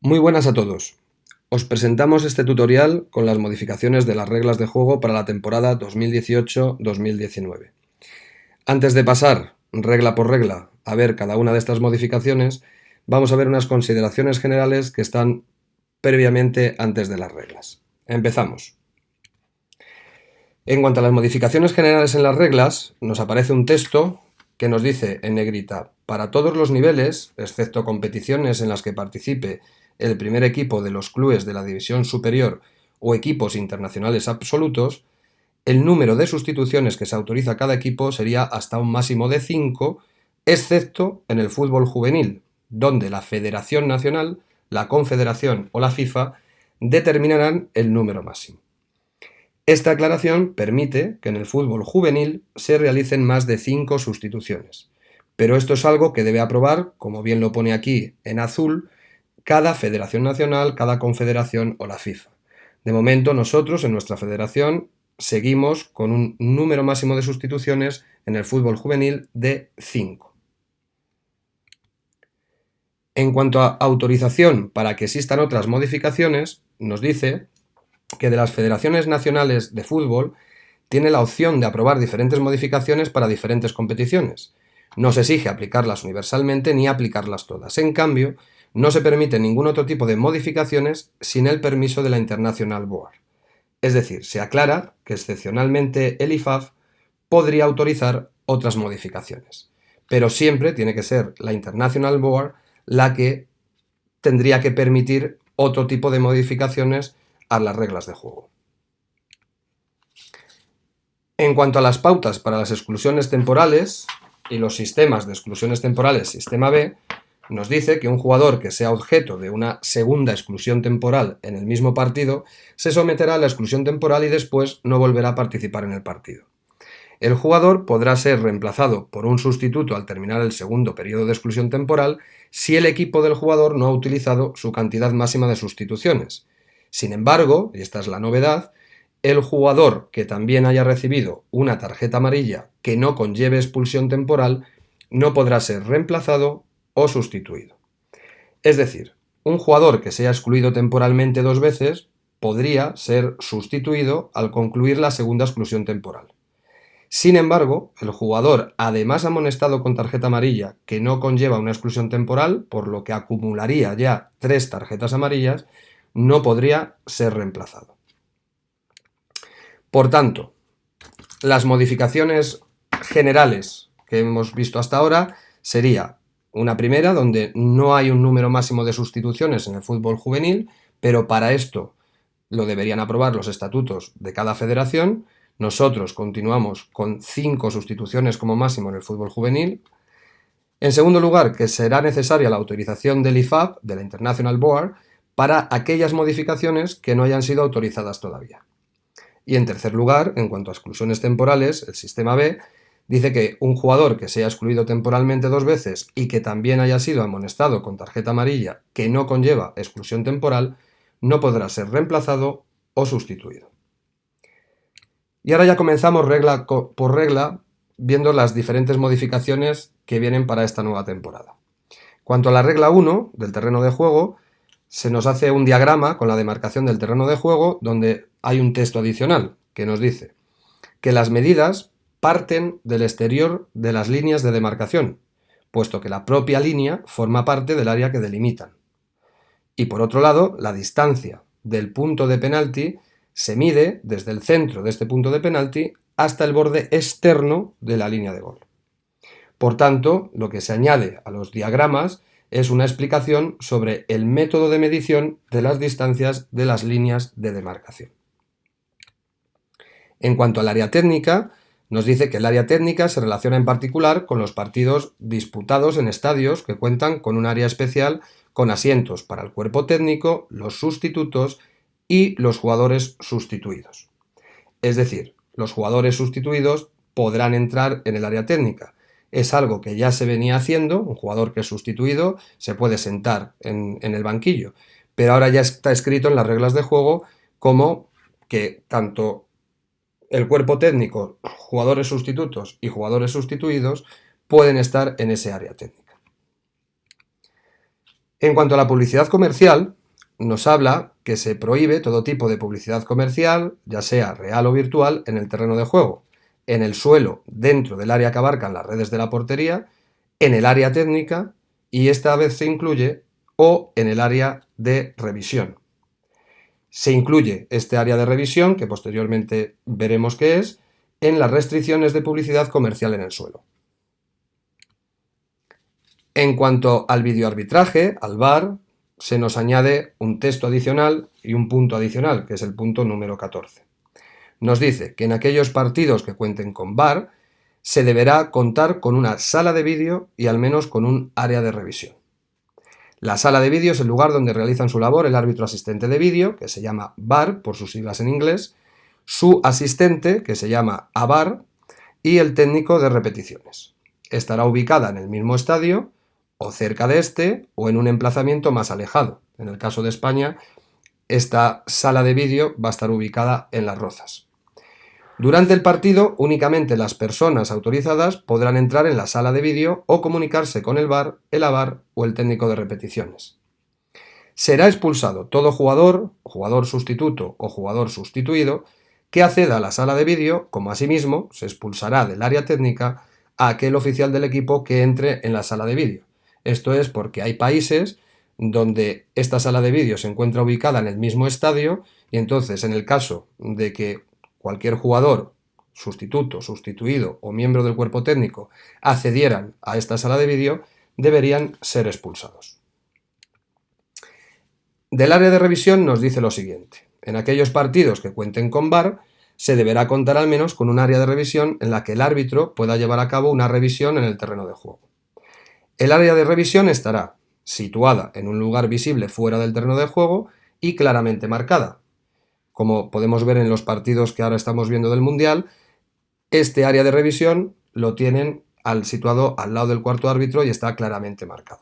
Muy buenas a todos. Os presentamos este tutorial con las modificaciones de las reglas de juego para la temporada 2018-2019. Antes de pasar regla por regla a ver cada una de estas modificaciones, vamos a ver unas consideraciones generales que están previamente antes de las reglas. Empezamos. En cuanto a las modificaciones generales en las reglas, nos aparece un texto que nos dice en negrita: para todos los niveles, excepto competiciones en las que participe el primer equipo de los clubes de la división superior o equipos internacionales absolutos, el número de sustituciones que se autoriza a cada equipo sería hasta un máximo de 5, excepto en el fútbol juvenil, donde la Federación Nacional, la Confederación o la FIFA determinarán el número máximo. Esta aclaración permite que en el fútbol juvenil se realicen más de 5 sustituciones, pero esto es algo que debe aprobar, como bien lo pone aquí en azul, cada federación nacional, cada confederación o la FIFA. De momento nosotros en nuestra federación seguimos con un número máximo de sustituciones en el fútbol juvenil de 5. En cuanto a autorización para que existan otras modificaciones, nos dice que de las federaciones nacionales de fútbol tiene la opción de aprobar diferentes modificaciones para diferentes competiciones. No se exige aplicarlas universalmente ni aplicarlas todas. En cambio, no se permite ningún otro tipo de modificaciones sin el permiso de la International Board. Es decir, se aclara que excepcionalmente el IFAF podría autorizar otras modificaciones, pero siempre tiene que ser la International Board la que tendría que permitir otro tipo de modificaciones a las reglas de juego. En cuanto a las pautas para las exclusiones temporales y los sistemas de exclusiones temporales sistema B, nos dice que un jugador que sea objeto de una segunda exclusión temporal en el mismo partido se someterá a la exclusión temporal y después no volverá a participar en el partido. El jugador podrá ser reemplazado por un sustituto al terminar el segundo periodo de exclusión temporal si el equipo del jugador no ha utilizado su cantidad máxima de sustituciones. Sin embargo, y esta es la novedad, el jugador que también haya recibido una tarjeta amarilla que no conlleve expulsión temporal no podrá ser reemplazado o sustituido. Es decir, un jugador que sea excluido temporalmente 2 veces podría ser sustituido al concluir la segunda exclusión temporal. Sin embargo, el jugador además amonestado con tarjeta amarilla que no conlleva una exclusión temporal, por lo que acumularía ya 3 tarjetas amarillas, no podría ser reemplazado. Por tanto, las modificaciones generales que hemos visto hasta ahora sería una primera donde no hay un número máximo de sustituciones en el fútbol juvenil, pero para esto lo deberían aprobar los estatutos de cada federación. Nosotros continuamos con 5 sustituciones como máximo en el fútbol juvenil. En segundo lugar, que será necesaria la autorización del IFAB, de la International Board, para aquellas modificaciones que no hayan sido autorizadas todavía. Y en tercer lugar, en cuanto a exclusiones temporales, el sistema B dice que un jugador que sea excluido temporalmente 2 veces y que también haya sido amonestado con tarjeta amarilla que no conlleva exclusión temporal, no podrá ser reemplazado o sustituido. Y ahora ya comenzamos regla por regla viendo las diferentes modificaciones que vienen para esta nueva temporada. Cuanto a la regla 1 del terreno de juego, se nos hace un diagrama con la demarcación del terreno de juego donde hay un texto adicional que nos dice que las medidas parten del exterior de las líneas de demarcación, puesto que la propia línea forma parte del área que delimitan. Y por otro lado, la distancia del punto de penalti se mide desde el centro de este punto de penalti hasta el borde externo de la línea de gol. Por tanto, lo que se añade a los diagramas es una explicación sobre el método de medición de las distancias de las líneas de demarcación. En cuanto al área técnica, nos dice que el área técnica se relaciona en particular con los partidos disputados en estadios que cuentan con un área especial con asientos para el cuerpo técnico, los sustitutos y los jugadores sustituidos. Es decir, los jugadores sustituidos podrán entrar en el área técnica. Es algo que ya se venía haciendo, un jugador que es sustituido se puede sentar en el banquillo, pero ahora ya está escrito en las reglas de juego como que tanto el cuerpo técnico, jugadores sustitutos y jugadores sustituidos pueden estar en ese área técnica. En cuanto a la publicidad comercial, nos habla que se prohíbe todo tipo de publicidad comercial, ya sea real o virtual, en el terreno de juego, en el suelo, dentro del área que abarcan las redes de la portería, en el área técnica, y esta vez se incluye, o en el área de revisión. Se incluye este área de revisión, que posteriormente veremos qué es, en las restricciones de publicidad comercial en el suelo. En cuanto al videoarbitraje, al VAR, se nos añade un texto adicional y un punto adicional, que es el punto número 14. Nos dice que en aquellos partidos que cuenten con VAR, se deberá contar con una sala de vídeo y al menos con un área de revisión. La sala de vídeo es el lugar donde realizan su labor el árbitro asistente de vídeo, que se llama VAR por sus siglas en inglés, su asistente, que se llama AVAR, y el técnico de repeticiones. Estará ubicada en el mismo estadio, o cerca de este, o en un emplazamiento más alejado. En el caso de España, esta sala de vídeo va a estar ubicada en Las Rozas. Durante el partido, únicamente las personas autorizadas podrán entrar en la sala de vídeo o comunicarse con el VAR, el AVAR o el técnico de repeticiones. Será expulsado todo jugador, jugador sustituto o jugador sustituido que acceda a la sala de vídeo, como asimismo se expulsará del área técnica a aquel oficial del equipo que entre en la sala de vídeo. Esto es porque hay países donde esta sala de vídeo se encuentra ubicada en el mismo estadio y entonces en el caso de que cualquier jugador, sustituto, sustituido o miembro del cuerpo técnico accedieran a esta sala de vídeo, deberían ser expulsados. Del área de revisión nos dice lo siguiente. En aquellos partidos que cuenten con VAR, se deberá contar al menos con un área de revisión en la que el árbitro pueda llevar a cabo una revisión en el terreno de juego. El área de revisión estará situada en un lugar visible fuera del terreno de juego y claramente marcada. Como podemos ver en los partidos que ahora estamos viendo del Mundial, este área de revisión lo tienen situado al lado del cuarto árbitro y está claramente marcado.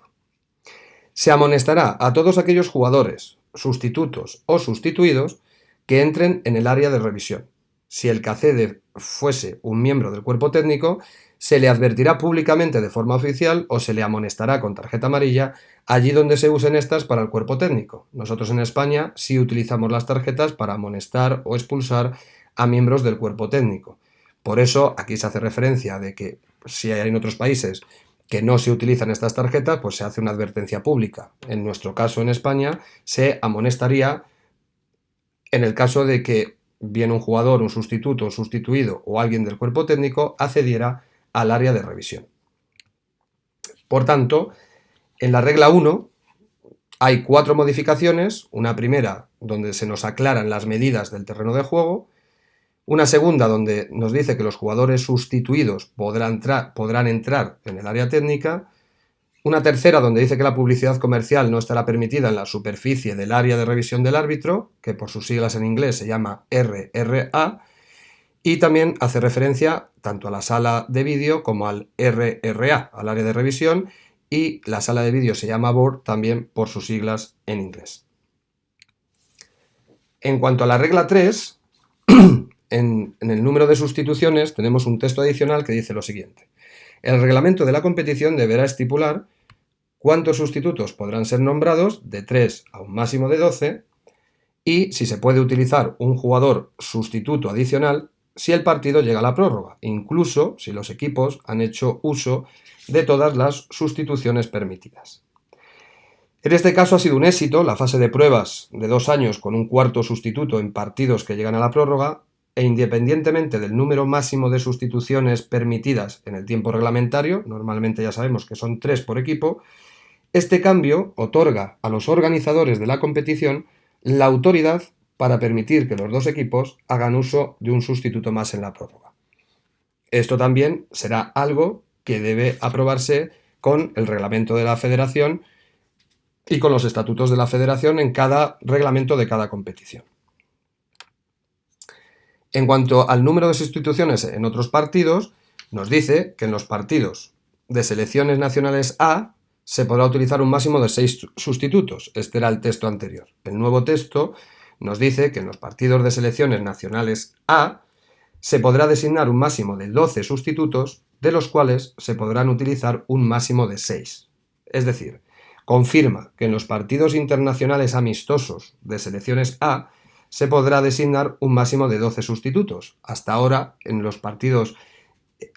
Se amonestará a todos aquellos jugadores, sustitutos o sustituidos que entren en el área de revisión. Si el que accede fuese un miembro del cuerpo técnico, se le advertirá públicamente de forma oficial o se le amonestará con tarjeta amarilla allí donde se usen estas para el cuerpo técnico. Nosotros en España sí utilizamos las tarjetas para amonestar o expulsar a miembros del cuerpo técnico. Por eso aquí se hace referencia de que si hay en otros países que no se utilizan estas tarjetas, pues se hace una advertencia pública. En nuestro caso en España se amonestaría en el caso de que bien un jugador, un sustituto, un sustituido o alguien del cuerpo técnico accediera al área de revisión. Por tanto, en la regla 1 hay 4 modificaciones, una primera donde se nos aclaran las medidas del terreno de juego, una segunda donde nos dice que los jugadores sustituidos podrán entrar en el área técnica, una tercera donde dice que la publicidad comercial no estará permitida en la superficie del área de revisión del árbitro, que por sus siglas en inglés se llama RRA, y también hace referencia tanto a la sala de vídeo como al RRA, al área de revisión, y la sala de vídeo se llama board también por sus siglas en inglés. En cuanto a la regla 3, en el número de sustituciones tenemos un texto adicional que dice lo siguiente. El reglamento de la competición deberá estipular cuántos sustitutos podrán ser nombrados, de 3 a un máximo de 12, y si se puede utilizar un jugador sustituto adicional si el partido llega a la prórroga, incluso si los equipos han hecho uso de todas las sustituciones permitidas. En este caso ha sido un éxito la fase de pruebas de 2 años con un cuarto sustituto en partidos que llegan a la prórroga, e independientemente del número máximo de sustituciones permitidas en el tiempo reglamentario, normalmente ya sabemos que son 3 por equipo, este cambio otorga a los organizadores de la competición la autoridad para permitir que los 2 equipos hagan uso de un sustituto más en la prórroga. Esto también será algo que debe aprobarse con el reglamento de la federación y con los estatutos de la federación en cada reglamento de cada competición. En cuanto al número de sustituciones en otros partidos, nos dice que en los partidos de selecciones nacionales A se podrá utilizar un máximo de 6 sustitutos. Este era el texto anterior. El nuevo texto nos dice que en los partidos de selecciones nacionales A se podrá designar un máximo de 12 sustitutos, de los cuales se podrán utilizar un máximo de 6. Es decir, confirma que en los partidos internacionales amistosos de selecciones A se podrá designar un máximo de 12 sustitutos. Hasta ahora, en los partidos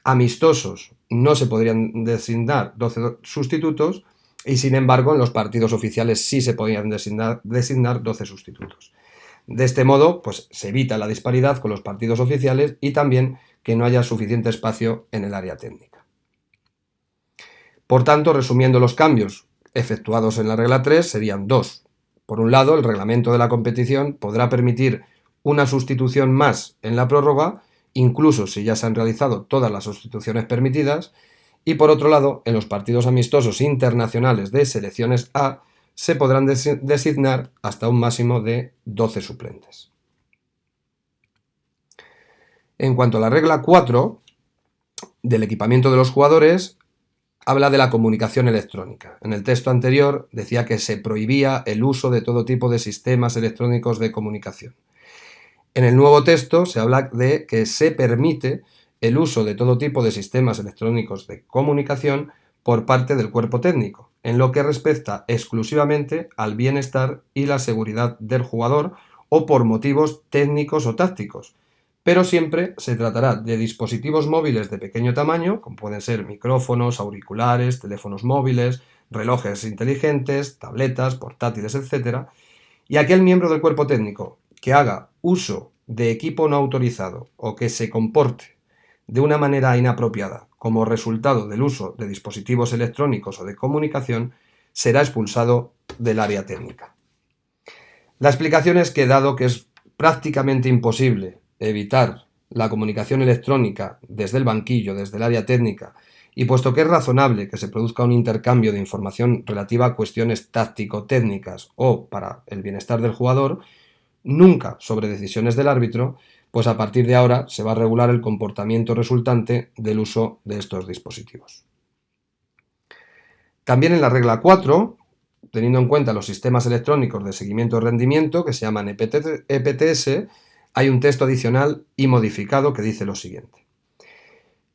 amistosos no se podrían designar 12 sustitutos y, sin embargo, en los partidos oficiales sí se podían designar 12 sustitutos. De este modo, pues se evita la disparidad con los partidos oficiales y también que no haya suficiente espacio en el área técnica. Por tanto, resumiendo los cambios efectuados en la regla 3, serían dos. Por un lado, el reglamento de la competición podrá permitir una sustitución más en la prórroga, incluso si ya se han realizado todas las sustituciones permitidas, y por otro lado, en los partidos amistosos internacionales de selecciones A se podrán designar hasta un máximo de 12 suplentes. En cuanto a la regla 4 del equipamiento de los jugadores, habla de la comunicación electrónica. En el texto anterior decía que se prohibía el uso de todo tipo de sistemas electrónicos de comunicación. En el nuevo texto se habla de que se permite el uso de todo tipo de sistemas electrónicos de comunicación por parte del cuerpo técnico, en lo que respecta exclusivamente al bienestar y la seguridad del jugador o por motivos técnicos o tácticos, pero siempre se tratará de dispositivos móviles de pequeño tamaño, como pueden ser micrófonos, auriculares, teléfonos móviles, relojes inteligentes, tabletas, portátiles, etc., y aquel miembro del cuerpo técnico que haga uso de equipo no autorizado o que se comporte de una manera inapropiada como resultado del uso de dispositivos electrónicos o de comunicación será expulsado del área técnica. La explicación es que, dado que es prácticamente imposible evitar la comunicación electrónica desde el banquillo, desde el área técnica, y puesto que es razonable que se produzca un intercambio de información relativa a cuestiones táctico-técnicas o para el bienestar del jugador, nunca sobre decisiones del árbitro, pues a partir de ahora se va a regular el comportamiento resultante del uso de estos dispositivos. También en la regla 4, teniendo en cuenta los sistemas electrónicos de seguimiento de rendimiento, que se llaman EPTS, hay un texto adicional y modificado que dice lo siguiente.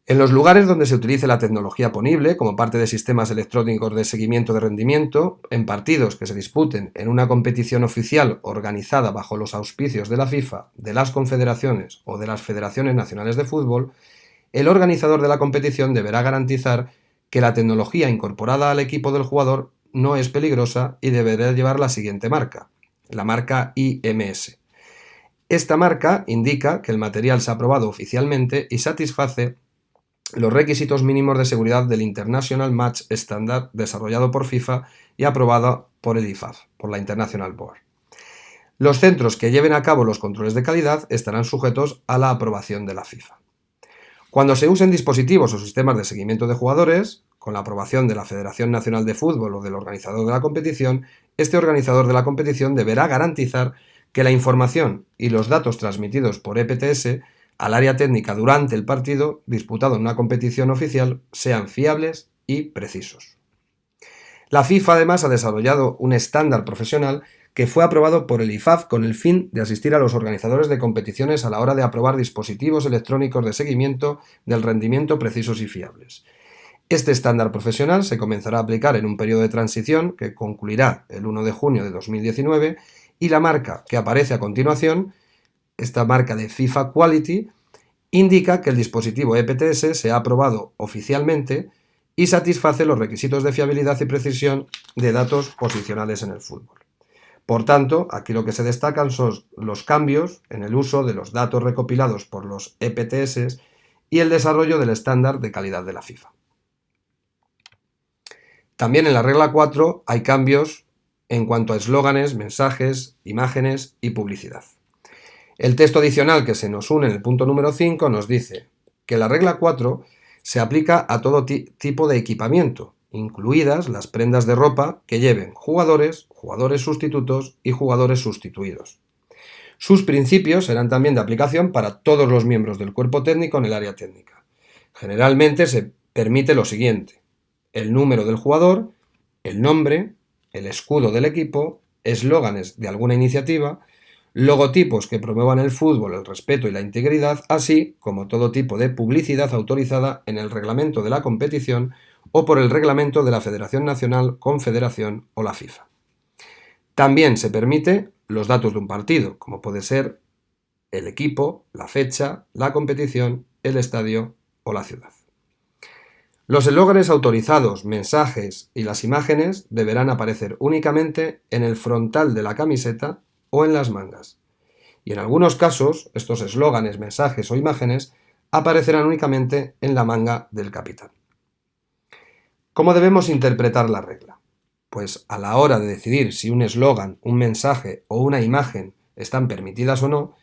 En los lugares donde se utilice la tecnología ponible como parte de sistemas electrónicos de seguimiento de rendimiento, en partidos que se disputen en una competición oficial organizada bajo los auspicios de la FIFA, de las confederaciones o de las federaciones nacionales de fútbol, el organizador de la competición deberá garantizar que la tecnología incorporada al equipo del jugador no es peligrosa y deberá llevar la siguiente marca, la marca IMS. Esta marca indica que el material se ha aprobado oficialmente y satisface los requisitos mínimos de seguridad del International Match Standard desarrollado por FIFA y aprobado por el IFAF, por la International Board. Los centros que lleven a cabo los controles de calidad estarán sujetos a la aprobación de la FIFA. Cuando se usen dispositivos o sistemas de seguimiento de jugadores, con la aprobación de la Federación Nacional de Fútbol o del organizador de la competición, este organizador de la competición deberá garantizar que la información y los datos transmitidos por EPTS al área técnica durante el partido disputado en una competición oficial sean fiables y precisos. La FIFA además ha desarrollado un estándar profesional que fue aprobado por el IFAF con el fin de asistir a los organizadores de competiciones a la hora de aprobar dispositivos electrónicos de seguimiento del rendimiento precisos y fiables. Este estándar profesional se comenzará a aplicar en un periodo de transición que concluirá el 1 de junio de 2019 y la marca que aparece a continuación, esta marca de FIFA Quality, indica que el dispositivo EPTS se ha aprobado oficialmente y satisface los requisitos de fiabilidad y precisión de datos posicionales en el fútbol. Por tanto, aquí lo que se destacan son los cambios en el uso de los datos recopilados por los EPTS y el desarrollo del estándar de calidad de la FIFA. También en la regla 4 hay cambios en cuanto a eslóganes, mensajes, imágenes y publicidad. El texto adicional que se nos une en el punto número 5 nos dice que la regla 4 se aplica a todo tipo de equipamiento, incluidas las prendas de ropa que lleven jugadores, jugadores sustitutos y jugadores sustituidos. Sus principios serán también de aplicación para todos los miembros del cuerpo técnico en el área técnica. Generalmente se permite lo siguiente: el número del jugador, el nombre, el escudo del equipo, eslóganes de alguna iniciativa, logotipos que promuevan el fútbol, el respeto y la integridad, así como todo tipo de publicidad autorizada en el reglamento de la competición o por el reglamento de la Federación Nacional, Confederación o la FIFA. También se permite los datos de un partido, como puede ser el equipo, la fecha, la competición, el estadio o la ciudad. Los eslóganes autorizados, mensajes y las imágenes deberán aparecer únicamente en el frontal de la camiseta o en las mangas. Y en algunos casos, estos eslóganes, mensajes o imágenes aparecerán únicamente en la manga del capitán. ¿Cómo debemos interpretar la regla? Pues a la hora de decidir si un eslogan, un mensaje o una imagen están permitidas o no,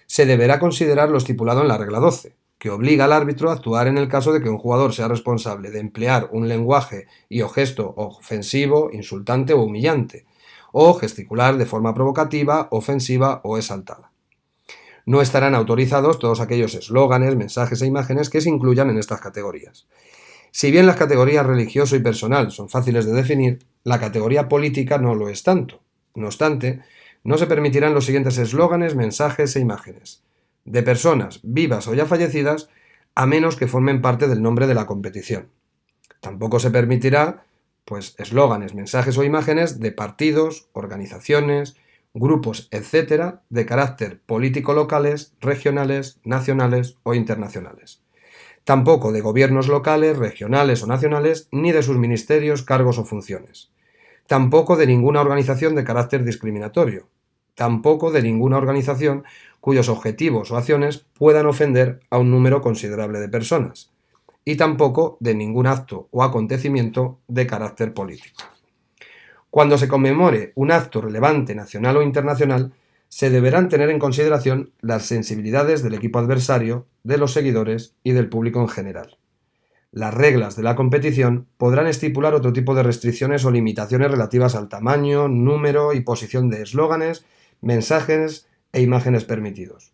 se deberá considerar lo estipulado en la regla 12, que obliga al árbitro a actuar en el caso de que un jugador sea responsable de emplear un lenguaje y o gesto ofensivo, insultante o humillante, o gesticular de forma provocativa, ofensiva o exaltada. No estarán autorizados todos aquellos eslóganes, mensajes e imágenes que se incluyan en estas categorías. Si bien las categorías religioso y personal son fáciles de definir, la categoría política no lo es tanto. No obstante, no se permitirán los siguientes eslóganes, mensajes e imágenes de personas vivas o ya fallecidas, a menos que formen parte del nombre de la competición. Tampoco se permitirá, eslóganes, mensajes o imágenes de partidos, organizaciones, grupos, etc., de carácter político locales, regionales, nacionales o internacionales. Tampoco de gobiernos locales, regionales o nacionales, ni de sus ministerios, cargos o funciones. Tampoco de ninguna organización de carácter discriminatorio. Tampoco de ninguna organización cuyos objetivos o acciones puedan ofender a un número considerable de personas. Y tampoco de ningún acto o acontecimiento de carácter político. Cuando se conmemore un acto relevante nacional o internacional, se deberán tener en consideración las sensibilidades del equipo adversario, de los seguidores y del público en general. Las reglas de la competición podrán estipular otro tipo de restricciones o limitaciones relativas al tamaño, número y posición de eslóganes, mensajes e imágenes permitidos.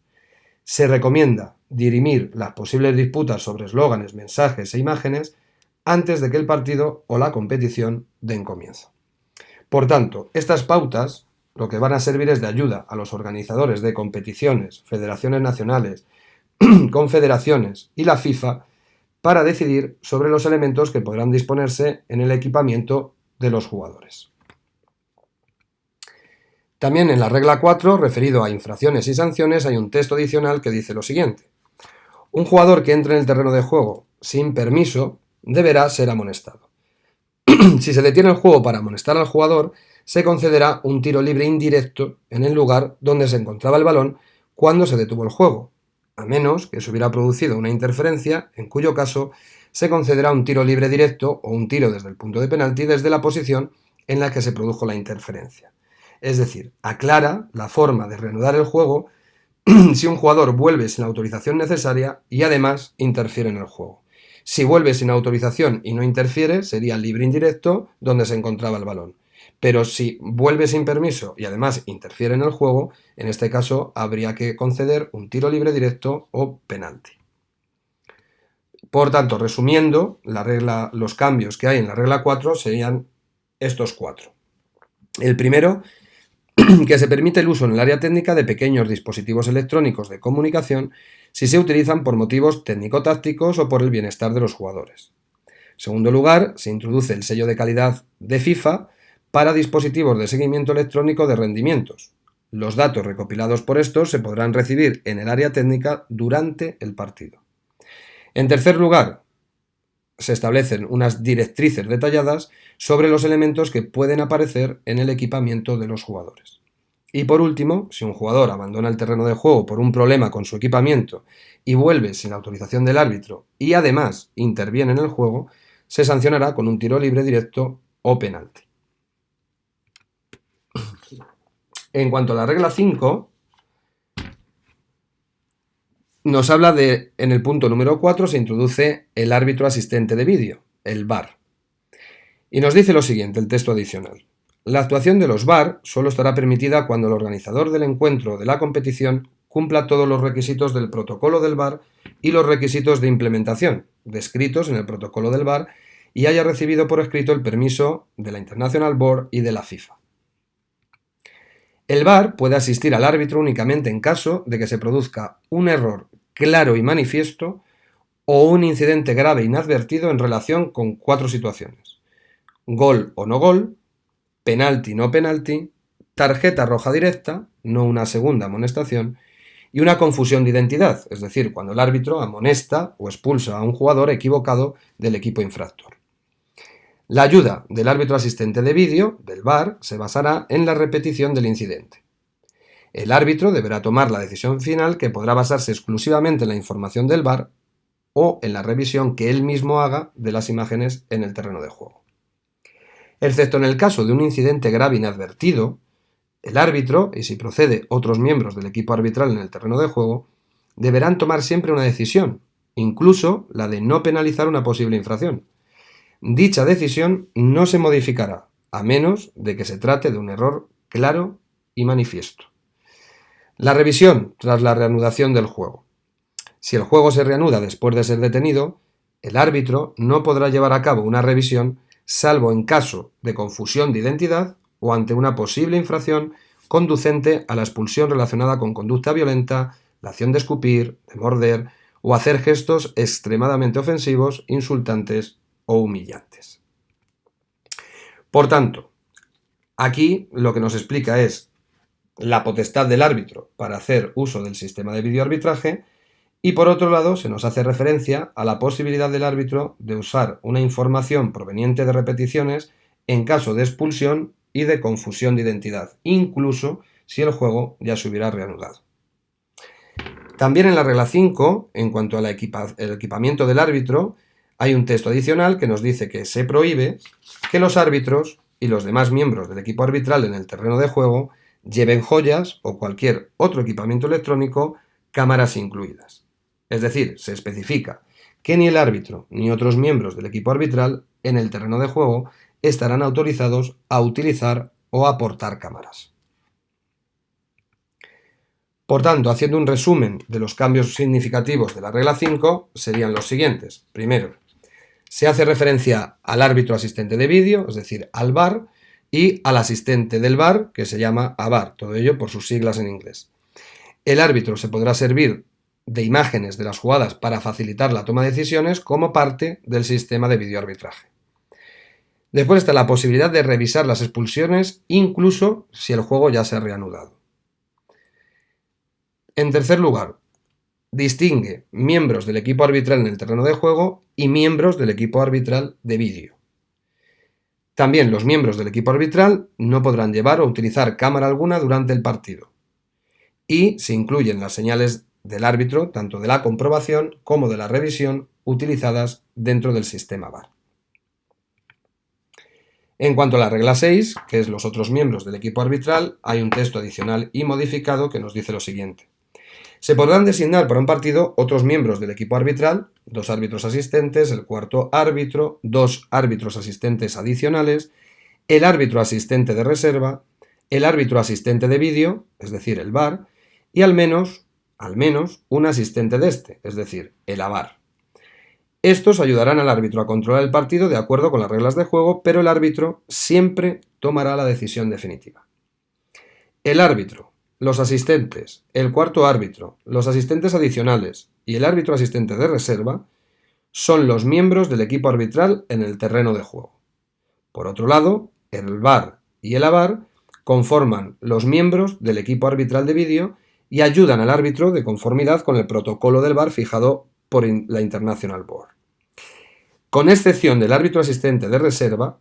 Se recomienda dirimir las posibles disputas sobre eslóganes, mensajes e imágenes antes de que el partido o la competición den comienzo. Por tanto, estas pautas lo que van a servir es de ayuda a los organizadores de competiciones, federaciones nacionales, confederaciones y la FIFA para decidir sobre los elementos que podrán disponerse en el equipamiento de los jugadores. También en la regla 4, referido a infracciones y sanciones, hay un texto adicional que dice lo siguiente. Un jugador que entre en el terreno de juego sin permiso deberá ser amonestado. Si se detiene el juego para amonestar al jugador, se concederá un tiro libre indirecto en el lugar donde se encontraba el balón cuando se detuvo el juego, a menos que se hubiera producido una interferencia, en cuyo caso se concederá un tiro libre directo o un tiro desde el punto de penalti desde la posición en la que se produjo la interferencia. Es decir, aclara la forma de reanudar el juego si un jugador vuelve sin la autorización necesaria y además interfiere en el juego. Si vuelve sin autorización y no interfiere, sería libre indirecto donde se encontraba el balón. Pero si vuelve sin permiso y además interfiere en el juego, en este caso habría que conceder un tiro libre directo o penalti. Por tanto, resumiendo, los cambios que hay en la regla 4 serían estos 4. El primero, que se permite el uso en el área técnica de pequeños dispositivos electrónicos de comunicación si se utilizan por motivos técnico-tácticos o por el bienestar de los jugadores. En segundo lugar, se introduce el sello de calidad de FIFA para dispositivos de seguimiento electrónico de rendimientos. Los datos recopilados por estos se podrán recibir en el área técnica durante el partido. En tercer lugar, se establecen unas directrices detalladas sobre los elementos que pueden aparecer en el equipamiento de los jugadores. Y por último, si un jugador abandona el terreno de juego por un problema con su equipamiento y vuelve sin autorización del árbitro y además interviene en el juego, se sancionará con un tiro libre directo o penalti. En cuanto a la regla 5, nos habla en el punto número 4 se introduce el árbitro asistente de vídeo, el VAR. Y nos dice lo siguiente, el texto adicional. La actuación de los VAR solo estará permitida cuando el organizador del encuentro o de la competición cumpla todos los requisitos del protocolo del VAR y los requisitos de implementación descritos en el protocolo del VAR y haya recibido por escrito el permiso de la International Board y de la FIFA. El VAR puede asistir al árbitro únicamente en caso de que se produzca un error claro y manifiesto o un incidente grave inadvertido en relación con 4 situaciones: gol o no gol, penalti no penalti, tarjeta roja directa, no una segunda amonestación, y una confusión de identidad, es decir, cuando el árbitro amonesta o expulsa a un jugador equivocado del equipo infractor. La ayuda del árbitro asistente de vídeo, del VAR, se basará en la repetición del incidente. El árbitro deberá tomar la decisión final, que podrá basarse exclusivamente en la información del VAR o en la revisión que él mismo haga de las imágenes en el terreno de juego. Excepto en el caso de un incidente grave inadvertido, el árbitro, y si procede otros miembros del equipo arbitral en el terreno de juego, deberán tomar siempre una decisión, incluso la de no penalizar una posible infracción. Dicha decisión no se modificará, a menos de que se trate de un error claro y manifiesto. La revisión tras la reanudación del juego. Si el juego se reanuda después de ser detenido, el árbitro no podrá llevar a cabo una revisión salvo en caso de confusión de identidad o ante una posible infracción conducente a la expulsión relacionada con conducta violenta, la acción de escupir, de morder o hacer gestos extremadamente ofensivos, insultantes o humillantes. Por tanto, aquí lo que nos explica es la potestad del árbitro para hacer uso del sistema de videoarbitraje, y por otro lado se nos hace referencia a la posibilidad del árbitro de usar una información proveniente de repeticiones en caso de expulsión y de confusión de identidad, incluso si el juego ya se hubiera reanudado. También en la regla 5, en cuanto al equipamiento del árbitro, hay un texto adicional que nos dice que se prohíbe que los árbitros y los demás miembros del equipo arbitral en el terreno de juego lleven joyas o cualquier otro equipamiento electrónico, cámaras incluidas. Es decir, se especifica que ni el árbitro ni otros miembros del equipo arbitral en el terreno de juego estarán autorizados a utilizar o aportar cámaras. Por tanto, haciendo un resumen de los cambios significativos de la regla 5, serían los siguientes. Primero, se hace referencia al árbitro asistente de vídeo, es decir, al VAR, y al asistente del VAR, que se llama AVAR, todo ello por sus siglas en inglés. El árbitro se podrá servir de imágenes de las jugadas para facilitar la toma de decisiones como parte del sistema de videoarbitraje. Después está la posibilidad de revisar las expulsiones, incluso si el juego ya se ha reanudado. En tercer lugar, distingue miembros del equipo arbitral en el terreno de juego y miembros del equipo arbitral de vídeo. También los miembros del equipo arbitral no podrán llevar o utilizar cámara alguna durante el partido. Y se incluyen las señales del árbitro, tanto de la comprobación como de la revisión, utilizadas dentro del sistema VAR. En cuanto a la regla 6, que es los otros miembros del equipo arbitral, hay un texto adicional y modificado que nos dice lo siguiente. Se podrán designar para un partido otros miembros del equipo arbitral, 2 árbitros asistentes, el cuarto árbitro, 2 árbitros asistentes adicionales, el árbitro asistente de reserva, el árbitro asistente de vídeo, es decir, el VAR, y al menos un asistente de este, es decir, el AVAR. Estos ayudarán al árbitro a controlar el partido de acuerdo con las reglas de juego, pero el árbitro siempre tomará la decisión definitiva. El árbitro, los asistentes, el cuarto árbitro, los asistentes adicionales y el árbitro asistente de reserva son los miembros del equipo arbitral en el terreno de juego. Por otro lado, el VAR y el AVAR conforman los miembros del equipo arbitral de vídeo y ayudan al árbitro de conformidad con el protocolo del VAR fijado por la International Board. Con excepción del árbitro asistente de reserva,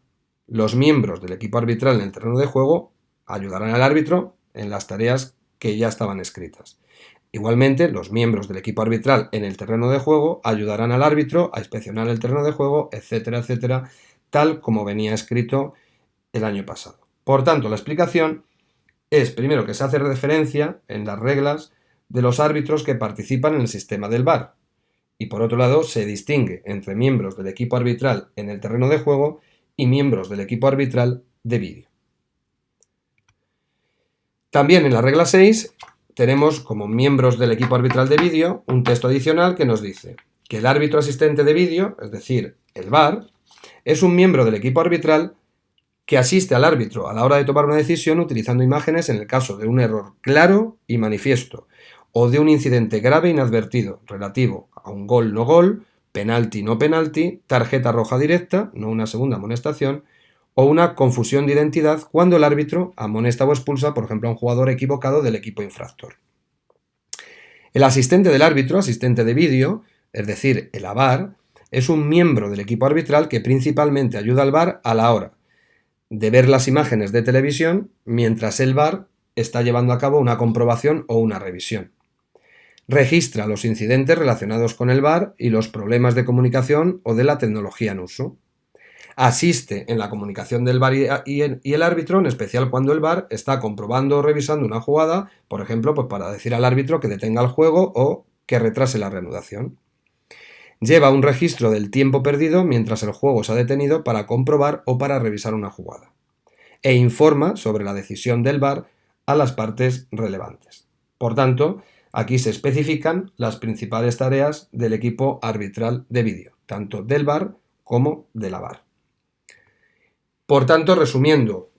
los miembros del equipo arbitral en el terreno de juego ayudarán al árbitro en las tareas que ya estaban escritas. Igualmente, los miembros del equipo arbitral en el terreno de juego ayudarán al árbitro a inspeccionar el terreno de juego, etcétera, etcétera, tal como venía escrito el año pasado. Por tanto, la explicación es, primero, que se hace referencia en las reglas de los árbitros que participan en el sistema del VAR, y por otro lado se distingue entre miembros del equipo arbitral en el terreno de juego y miembros del equipo arbitral de vídeo. También en la regla 6 tenemos como miembros del equipo arbitral de vídeo un texto adicional que nos dice que el árbitro asistente de vídeo, es decir, el VAR, es un miembro del equipo arbitral que asiste al árbitro a la hora de tomar una decisión utilizando imágenes en el caso de un error claro y manifiesto o de un incidente grave inadvertido relativo a un gol no gol, penalti no penalti, tarjeta roja directa, no una segunda amonestación, o una confusión de identidad cuando el árbitro amonesta o expulsa, por ejemplo, a un jugador equivocado del equipo infractor. El asistente del árbitro, asistente de vídeo, es decir, el VAR, es un miembro del equipo arbitral que principalmente ayuda al VAR a la hora de ver las imágenes de televisión mientras el VAR está llevando a cabo una comprobación o una revisión. Registra los incidentes relacionados con el VAR y los problemas de comunicación o de la tecnología en uso. Asiste en la comunicación del VAR y el árbitro, en especial cuando el VAR está comprobando o revisando una jugada, por ejemplo, pues para decir al árbitro que detenga el juego o que retrase la reanudación. Lleva un registro del tiempo perdido mientras el juego se ha detenido para comprobar o para revisar una jugada. E informa sobre la decisión del VAR a las partes relevantes. Por tanto, aquí se especifican las principales tareas del equipo arbitral de vídeo, tanto del VAR como de la VAR. Por tanto, resumiendo,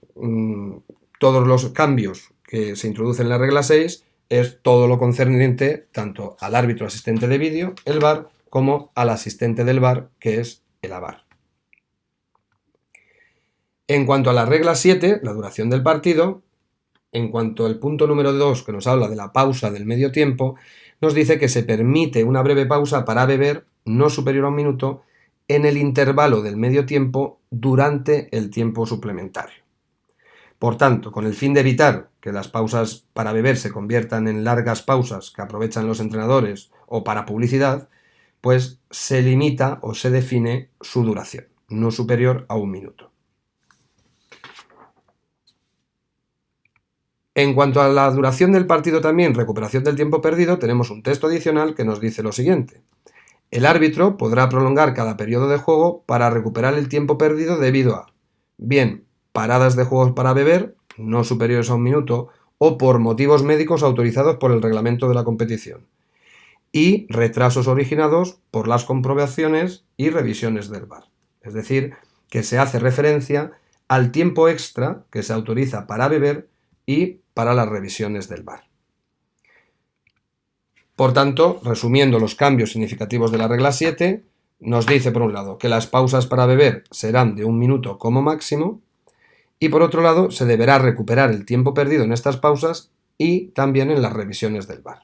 todos los cambios que se introducen en la regla 6 es todo lo concerniente tanto al árbitro asistente de vídeo, el VAR, como al asistente del VAR, que es el AVAR. En cuanto a la regla 7, la duración del partido, en cuanto al punto número 2, que nos habla de la pausa del medio tiempo, nos dice que se permite una breve pausa para beber, no superior a un minuto, en el intervalo del medio tiempo durante el tiempo suplementario. Por tanto, con el fin de evitar que las pausas para beber se conviertan en largas pausas que aprovechan los entrenadores o para publicidad, pues se limita o se define su duración, no superior a un minuto. En cuanto a la duración del partido también, recuperación del tiempo perdido, tenemos un texto adicional que nos dice lo siguiente. El árbitro podrá prolongar cada periodo de juego para recuperar el tiempo perdido debido a, bien, paradas de juegos para beber, no superiores a un minuto, o por motivos médicos autorizados por el reglamento de la competición, y retrasos originados por las comprobaciones y revisiones del VAR. Es decir, que se hace referencia al tiempo extra que se autoriza para beber y para las revisiones del VAR. Por tanto, resumiendo los cambios significativos de la regla 7, nos dice por un lado que las pausas para beber serán de un minuto como máximo y por otro lado se deberá recuperar el tiempo perdido en estas pausas y también en las revisiones del VAR.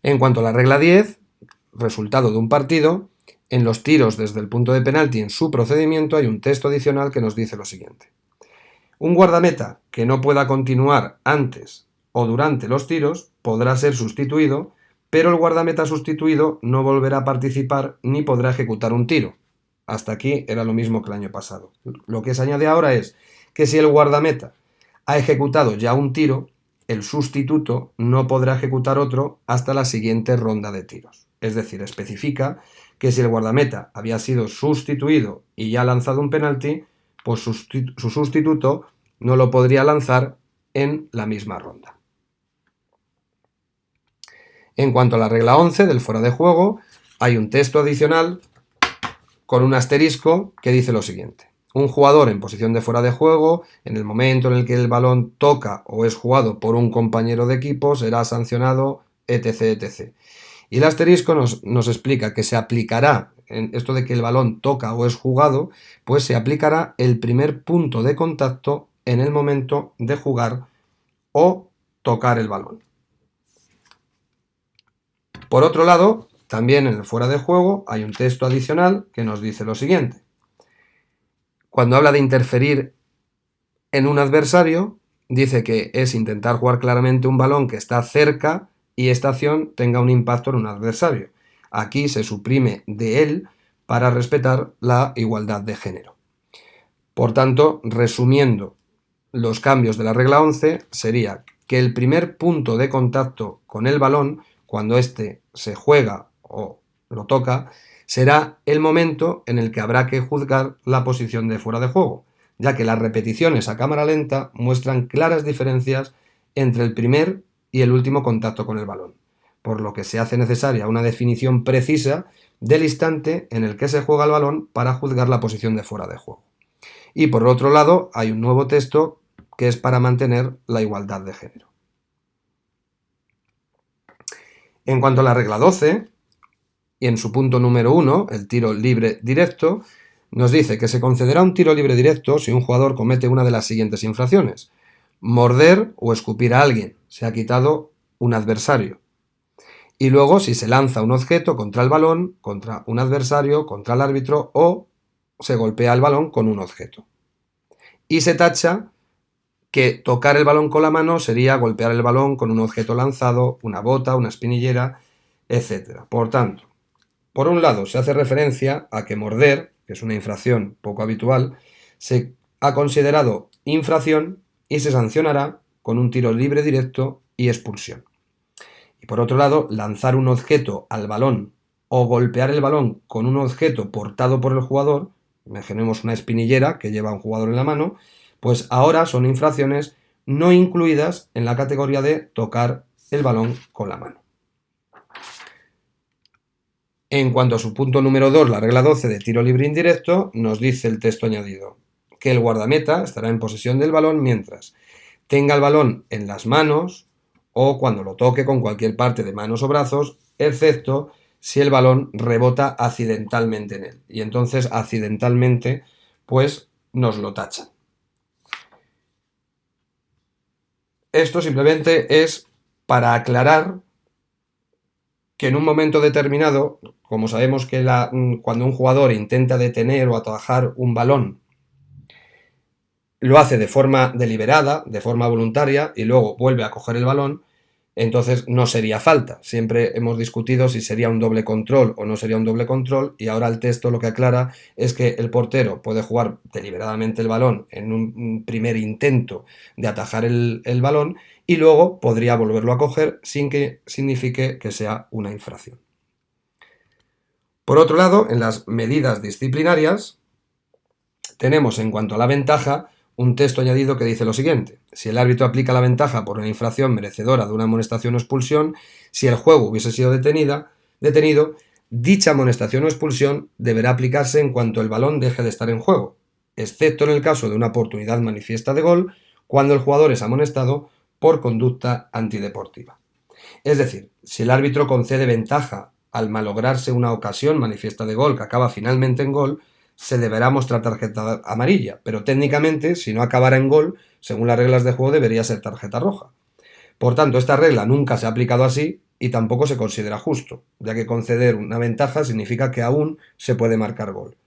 En cuanto a la regla 10, resultado de un partido, en los tiros desde el punto de penalti en su procedimiento hay un texto adicional que nos dice lo siguiente. Un guardameta que no pueda continuar antes o durante los tiros podrá ser sustituido, pero el guardameta sustituido no volverá a participar ni podrá ejecutar un tiro. Hasta aquí era lo mismo que el año pasado. Lo que se añade ahora es que si el guardameta ha ejecutado ya un tiro, el sustituto no podrá ejecutar otro hasta la siguiente ronda de tiros. Es decir, especifica que si el guardameta había sido sustituido y ya ha lanzado un penalti, pues su sustituto no lo podría lanzar en la misma ronda. En cuanto a la regla 11 del fuera de juego, hay un texto adicional con un asterisco que dice lo siguiente. Un jugador en posición de fuera de juego, en el momento en el que el balón toca o es jugado por un compañero de equipo, será sancionado, etc. etc. Y el asterisco nos explica que se aplicará, en esto de que el balón toca o es jugado, pues se aplicará el primer punto de contacto en el momento de jugar o tocar el balón. Por otro lado, también en el fuera de juego hay un texto adicional que nos dice lo siguiente. Cuando habla de interferir en un adversario, dice que es intentar jugar claramente un balón que está cerca y esta acción tenga un impacto en un adversario. Aquí se suprime de él para respetar la igualdad de género. Por tanto, resumiendo los cambios de la regla 11, sería que el primer punto de contacto con el balón, cuando éste se juega o lo toca, será el momento en el que habrá que juzgar la posición de fuera de juego, ya que las repeticiones a cámara lenta muestran claras diferencias entre el primer y el último contacto con el balón, por lo que se hace necesaria una definición precisa del instante en el que se juega el balón para juzgar la posición de fuera de juego. Y por otro lado, hay un nuevo texto que es para mantener la igualdad de género. En cuanto a la regla 12, y en su punto número 1, el tiro libre directo, nos dice que se concederá un tiro libre directo si un jugador comete una de las siguientes infracciones: morder o escupir a alguien, se ha quitado un adversario. Y luego si se lanza un objeto contra el balón, contra un adversario, contra el árbitro o se golpea el balón con un objeto. Y se tacha que tocar el balón con la mano sería golpear el balón con un objeto lanzado, una bota, una espinillera, etc. Por tanto, por un lado se hace referencia a que morder, que es una infracción poco habitual, se ha considerado infracción y se sancionará con un tiro libre directo y expulsión. Y por otro lado, lanzar un objeto al balón o golpear el balón con un objeto portado por el jugador, imaginemos una espinillera que lleva un jugador en la mano, pues ahora son infracciones no incluidas en la categoría de tocar el balón con la mano. En cuanto a su punto número 2, la regla 12 de tiro libre indirecto, nos dice el texto añadido que el guardameta estará en posesión del balón mientras tenga el balón en las manos o cuando lo toque con cualquier parte de manos o brazos, excepto si el balón rebota accidentalmente en él. Y entonces accidentalmente, pues nos lo tachan. Esto simplemente es para aclarar que en un momento determinado, como sabemos que cuando un jugador intenta detener o atajar un balón, lo hace de forma deliberada, de forma voluntaria, y luego vuelve a coger el balón, entonces no sería falta. Siempre hemos discutido si sería un doble control o no sería un doble control, y ahora el texto lo que aclara es que el portero puede jugar deliberadamente el balón en un primer intento de atajar el balón y luego podría volverlo a coger sin que signifique que sea una infracción. Por otro lado, en las medidas disciplinarias, tenemos en cuanto a la ventaja un texto añadido que dice lo siguiente: si el árbitro aplica la ventaja por una infracción merecedora de una amonestación o expulsión, si el juego hubiese sido detenido, dicha amonestación o expulsión deberá aplicarse en cuanto el balón deje de estar en juego, excepto en el caso de una oportunidad manifiesta de gol, cuando el jugador es amonestado por conducta antideportiva. Es decir, si el árbitro concede ventaja al malograrse una ocasión manifiesta de gol que acaba finalmente en gol, se deberá mostrar tarjeta amarilla, pero técnicamente, si no acabara en gol, según las reglas de juego debería ser tarjeta roja. Por tanto, esta regla nunca se ha aplicado así y tampoco se considera justo, ya que conceder una ventaja significa que aún se puede marcar gol.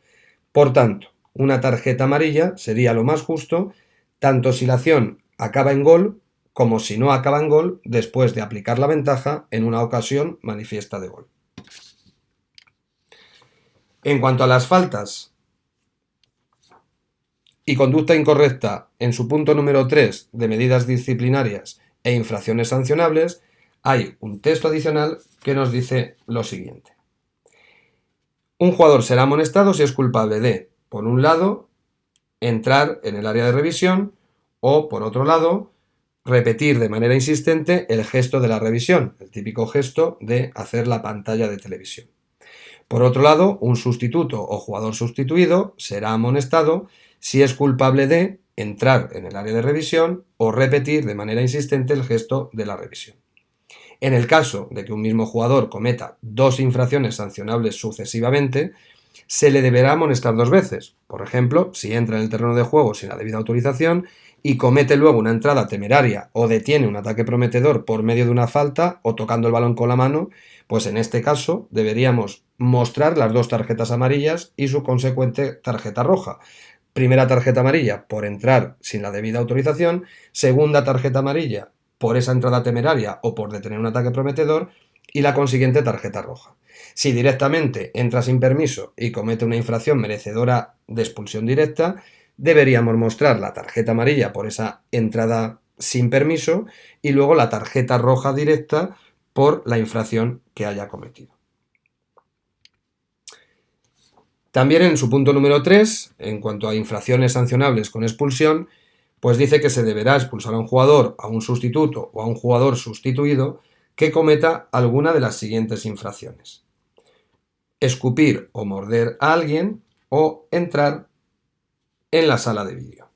Por tanto, una tarjeta amarilla sería lo más justo, tanto si la acción acaba en gol como si no acaba en gol después de aplicar la ventaja en una ocasión manifiesta de gol. En cuanto a las faltas y conducta incorrecta en su punto número 3 de medidas disciplinarias e infracciones sancionables, hay un texto adicional que nos dice lo siguiente: un jugador será amonestado si es culpable de, por un lado, entrar en el área de revisión o, por otro lado, repetir de manera insistente el gesto de la revisión, el típico gesto de hacer la pantalla de televisión. Por otro lado, un sustituto o jugador sustituido será amonestado si es culpable de entrar en el área de revisión o repetir de manera insistente el gesto de la revisión. En el caso de que un mismo jugador cometa dos infracciones sancionables sucesivamente, se le deberá amonestar dos veces. Por ejemplo, si entra en el terreno de juego sin la debida autorización y comete luego una entrada temeraria o detiene un ataque prometedor por medio de una falta o tocando el balón con la mano, pues en este caso deberíamos mostrar las dos tarjetas amarillas y su consecuente tarjeta roja. Primera tarjeta amarilla por entrar sin la debida autorización, segunda tarjeta amarilla por esa entrada temeraria o por detener un ataque prometedor y la consiguiente tarjeta roja. Si directamente entra sin permiso y comete una infracción merecedora de expulsión directa, deberíamos mostrar la tarjeta amarilla por esa entrada sin permiso y luego la tarjeta roja directa por la infracción que haya cometido. También en su punto número 3, en cuanto a infracciones sancionables con expulsión, pues dice que se deberá expulsar a un jugador, a un sustituto o a un jugador sustituido que cometa alguna de las siguientes infracciones: escupir o morder a alguien o entrar en la sala de vídeo.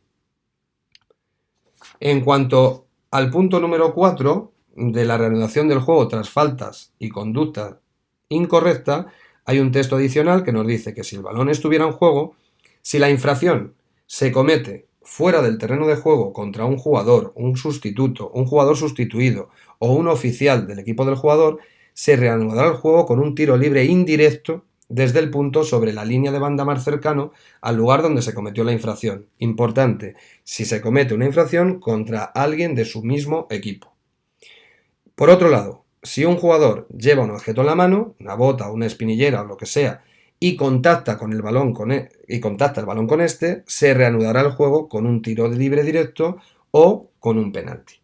En cuanto al punto número 4 de la reanudación del juego tras faltas y conducta incorrecta, hay un texto adicional que nos dice que si el balón estuviera en juego, si la infracción se comete fuera del terreno de juego contra un jugador, un sustituto, un jugador sustituido o un oficial del equipo del jugador, se reanudará el juego con un tiro libre indirecto desde el punto sobre la línea de banda más cercano al lugar donde se cometió la infracción. Importante, si se comete una infracción contra alguien de su mismo equipo. Por otro lado, si un jugador lleva un objeto en la mano, una bota, una espinillera o lo que sea, y contacta el balón con este, se reanudará el juego con un tiro libre directo o con un penalti.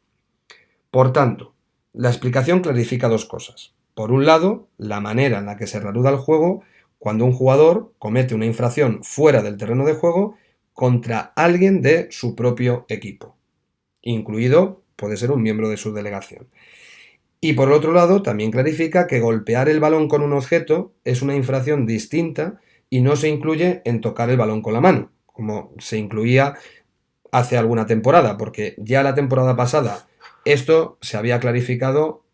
Por tanto, la explicación clarifica dos cosas. Por un lado, la manera en la que se reanuda el juego cuando un jugador comete una infracción fuera del terreno de juego contra alguien de su propio equipo, incluido puede ser un miembro de su delegación. Y por otro lado, también clarifica que golpear el balón con un objeto es una infracción distinta y no se incluye en tocar el balón con la mano, como se incluía hace alguna temporada, porque ya la temporada pasada esto se había clarificado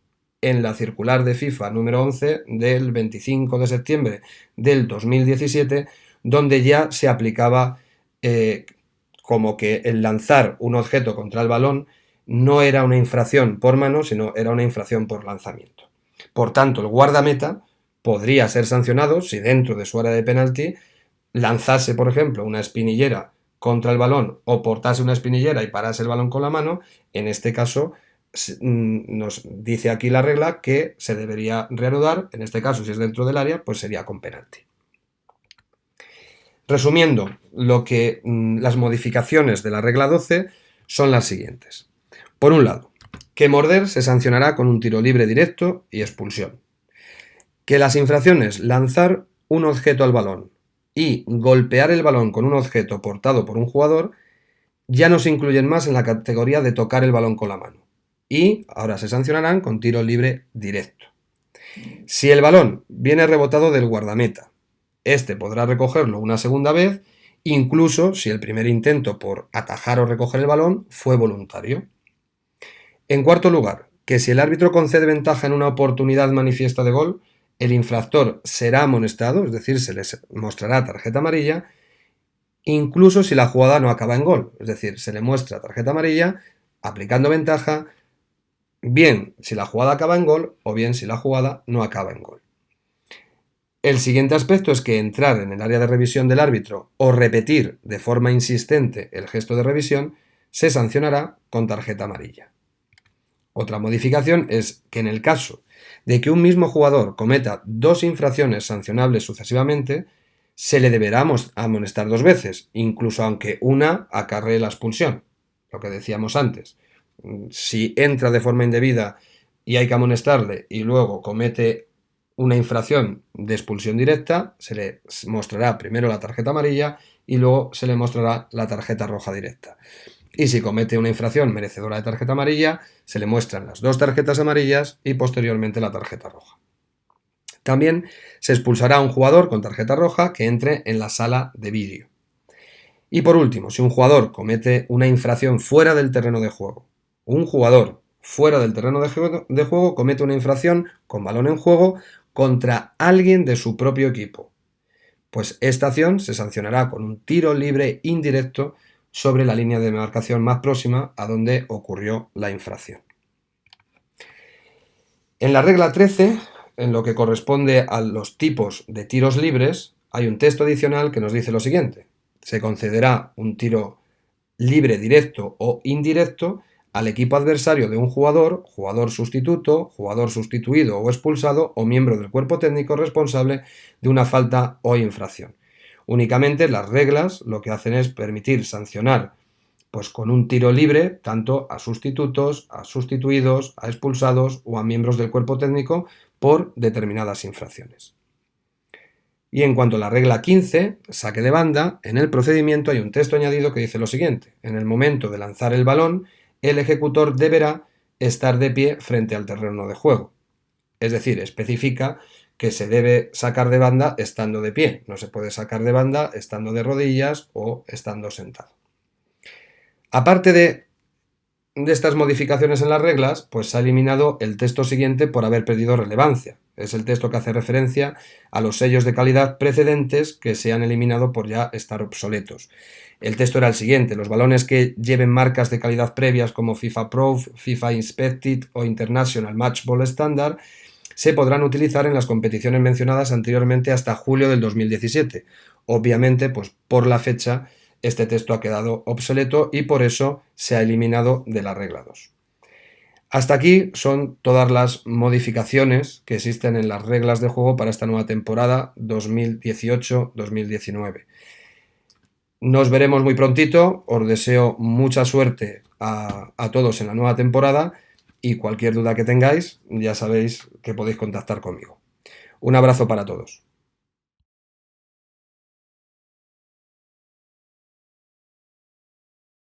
en la circular de FIFA número 11 del 25 de septiembre del 2017, donde ya se aplicaba como que el lanzar un objeto contra el balón no era una infracción por mano, sino era una infracción por lanzamiento. Por tanto, el guardameta podría ser sancionado si dentro de su área de penalti lanzase, por ejemplo, una espinillera contra el balón o portase una espinillera y parase el balón con la mano. En este caso, nos dice aquí la regla que se debería reanudar. En este caso, si es dentro del área, pues sería con penalti. Resumiendo, las modificaciones de la regla 12 son las siguientes. Por un lado, que morder se sancionará con un tiro libre directo y expulsión. Que las infracciones lanzar un objeto al balón y golpear el balón con un objeto portado por un jugador ya no se incluyen más en la categoría de tocar el balón con la mano. Y ahora se sancionarán con tiro libre directo. Si el balón viene rebotado del guardameta, este podrá recogerlo una segunda vez, incluso si el primer intento por atajar o recoger el balón fue voluntario. En cuarto lugar, que si el árbitro concede ventaja en una oportunidad manifiesta de gol, el infractor será amonestado, es decir, se les mostrará tarjeta amarilla, incluso si la jugada no acaba en gol, es decir, se le muestra tarjeta amarilla aplicando ventaja, bien si la jugada acaba en gol o bien si la jugada no acaba en gol. El siguiente aspecto es que entrar en el área de revisión del árbitro o repetir de forma insistente el gesto de revisión se sancionará con tarjeta amarilla. Otra modificación es que en el caso de que un mismo jugador cometa dos infracciones sancionables sucesivamente, se le deberá amonestar dos veces, incluso aunque una acarree la expulsión, lo que decíamos antes. Si entra de forma indebida y hay que amonestarle y luego comete una infracción de expulsión directa, se le mostrará primero la tarjeta amarilla y luego se le mostrará la tarjeta roja directa. Y si comete una infracción merecedora de tarjeta amarilla, se le muestran las dos tarjetas amarillas y posteriormente la tarjeta roja. También se expulsará a un jugador con tarjeta roja que entre en la sala de vídeo. Y por último, si un jugador comete una infracción fuera del terreno de juego, un jugador fuera del terreno de juego comete una infracción con balón en juego contra alguien de su propio equipo, pues esta acción se sancionará con un tiro libre indirecto sobre la línea de demarcación más próxima a donde ocurrió la infracción. En la regla 13, en lo que corresponde a los tipos de tiros libres, hay un texto adicional que nos dice lo siguiente: se concederá un tiro libre directo o indirecto al equipo adversario de un jugador, jugador sustituto, jugador sustituido o expulsado o miembro del cuerpo técnico responsable de una falta o infracción. Únicamente las reglas lo que hacen es permitir sancionar pues con un tiro libre tanto a sustitutos, a sustituidos, a expulsados o a miembros del cuerpo técnico por determinadas infracciones. Y en cuanto a la regla 15, saque de banda, en el procedimiento hay un texto añadido que dice lo siguiente: en el momento de lanzar el balón, el ejecutor deberá estar de pie frente al terreno de juego. Es decir, especifica que se debe sacar de banda estando de pie, no se puede sacar de banda estando de rodillas o estando sentado. Aparte de de estas modificaciones en las reglas, pues se ha eliminado el texto siguiente por haber perdido relevancia. Es el texto que hace referencia a los sellos de calidad precedentes que se han eliminado por ya estar obsoletos. El texto era el siguiente: los balones que lleven marcas de calidad previas como FIFA Pro, FIFA Inspected o International Match Ball Standard se podrán utilizar en las competiciones mencionadas anteriormente hasta julio del 2017. Obviamente, pues por la fecha, este texto ha quedado obsoleto y por eso se ha eliminado de la regla 2. Hasta aquí son todas las modificaciones que existen en las reglas de juego para esta nueva temporada 2018-2019. Nos veremos muy prontito, os deseo mucha suerte a todos en la nueva temporada y cualquier duda que tengáis ya sabéis que podéis contactar conmigo. Un abrazo para todos.